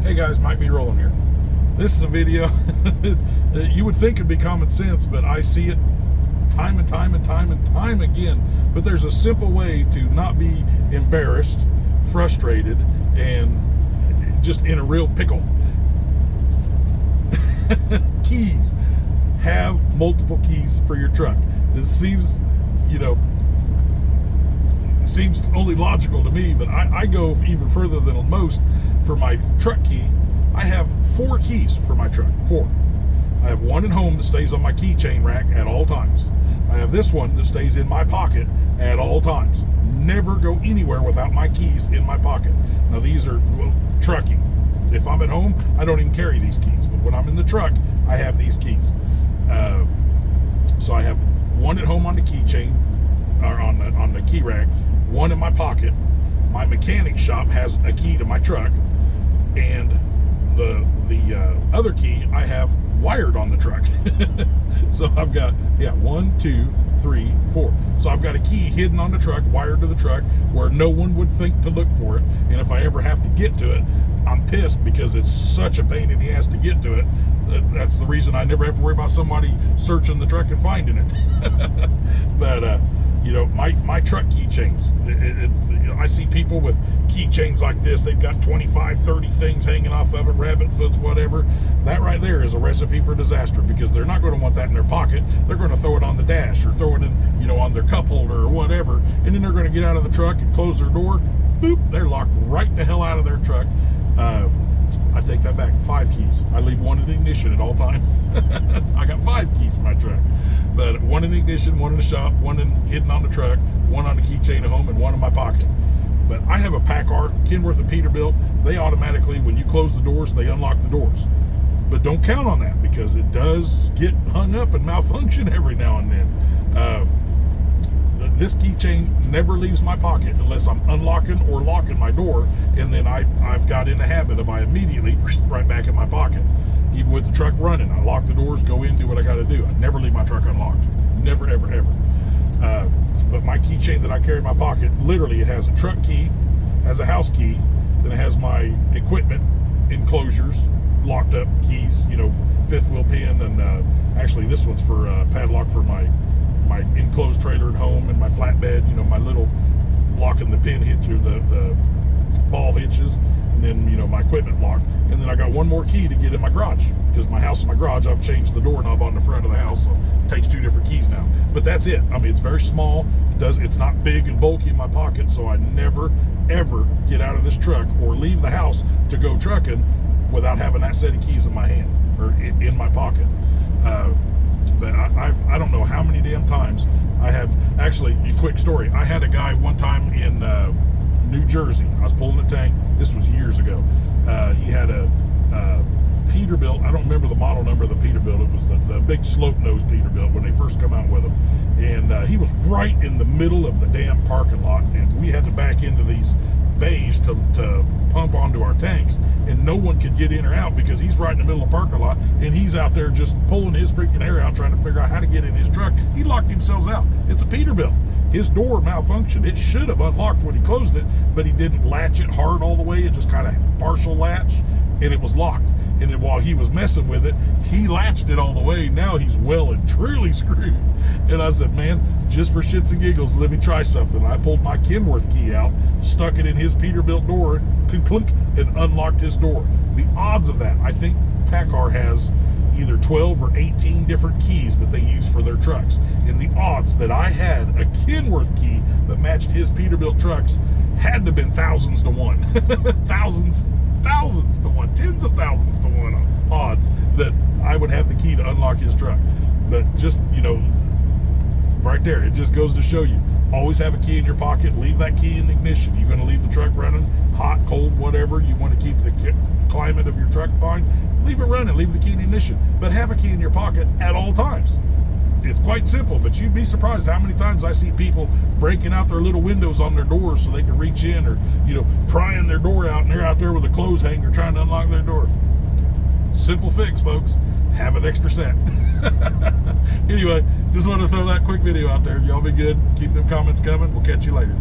Hey guys, Mike B. Rolling here. This is a video you would think it'd be common sense, but I see it time and time again. But there's a simple way to not be embarrassed, frustrated, and just in a real pickle. Keys. Have multiple keys for your truck. This seems, seems only logical to me, but I go even further than most. For my truck key, I have 4 keys for my truck. 4. I have one at home that stays on my keychain rack at all times. I have this one that stays in my pocket at all times. Never go anywhere without my keys in my pocket. Now these are trucking. If I'm at home, I don't even carry these keys. But when I'm in the truck, I have these keys. So I have one at home on the keychain, or on the key rack, one in my pocket. My mechanic shop has a key to my truck, and the other key I have wired on the truck. So I've got 1, 2, 3, 4. So I've got a key hidden on the truck, wired to the truck, where no one would think to look for it. And if I ever have to get to it, I'm pissed because it's such a pain in the ass to get to it. That's the reason I never have to worry about somebody searching the truck and finding it. But my truck keychains, I see people with keychains like this. They've got 25, 30 things hanging off of it, rabbit foots, whatever. That right there is a recipe for disaster, because they're not going to want that in their pocket. They're going to throw it on the dash, or throw it in, on their cup holder or whatever. And then they're going to get out of the truck and close their door. Boop, they're locked right the hell out of their truck. I take that back. 5 keys. I leave one in the ignition at all times. I got 5 keys for my truck, but one in the ignition, one in the shop, one hidden on the truck, one on the keychain at home, and one in my pocket. But I have a PACCAR, Kenworth and Peterbilt. They automatically, when you close the doors, they unlock the doors. But don't count on that, because it does get hung up and malfunction every now and then. This keychain never leaves my pocket unless I'm unlocking or locking my door, and then I've got in the habit of I immediately right back in my pocket. Even with the truck running, I lock the doors, go in, do what I got to do. I never leave my truck unlocked. Never, ever, ever. But my keychain that I carry in my pocket, literally, it has a truck key, has a house key, then it has my equipment enclosures, locked up keys, 5th wheel pin, and actually this one's for padlock for my enclosed trailer at home, and my flatbed, my little locking the pin hitch, or the ball hitches, and then my equipment lock. And then I got one more key to get in my garage, because my house and my garage, I've changed the doorknob on the front of the house, so it takes 2 different keys now. But that's it. I mean, it's very small. It's not big and bulky in my pocket, so I never ever get out of this truck or leave the house to go trucking without having that set of keys in my hand or in my pocket. But I don't know how many damn times I have. Actually, a quick story. I had a guy one time in New Jersey. I was pulling a tank. This was years ago. He had a Peterbilt. I don't remember the model number of the Peterbilt. It was the big slope nose Peterbilt when they first come out with them. And he was right in the middle of the damn parking lot. And we had to back into these bays to pump onto our tanks, and no one could get in or out because he's right in the middle of the parking lot, and he's out there just pulling his freaking hair out trying to figure out how to get in his truck. He locked himself out. It's a Peterbilt. His door malfunctioned. It should have unlocked when he closed it, but he didn't latch it hard all the way. It just kind of partial latch, and it was locked. And then while he was messing with it, he latched it all the way. Now he's well and truly screwed. And I said, man, just for shits and giggles, let me try something. I pulled my Kenworth key out, stuck it in his Peterbilt door, clink, and unlocked his door. The odds of that, I think PACCAR has either 12 or 18 different keys that they use for their trucks. And the odds that I had a Kenworth key that matched his Peterbilt trucks had to have been thousands to 1. thousands to 1, tens of thousands to 1 odds that I would have the key to unlock his truck. But just, right there, it just goes to show you, always have a key in your pocket. Leave that key in the ignition. You're going to leave the truck running, hot, cold, whatever. You want to keep the climate of your truck fine, leave it running, leave the key in the ignition, but have a key in your pocket at all times. It's quite simple, but you'd be surprised how many times I see people breaking out their little windows on their doors so they can reach in, or prying their door out, and they're out there with a clothes hanger trying to unlock their door. Simple fix, folks. Have an extra set. Anyway, just wanted to throw that quick video out there. Y'all be good. Keep them comments coming. We'll catch you later.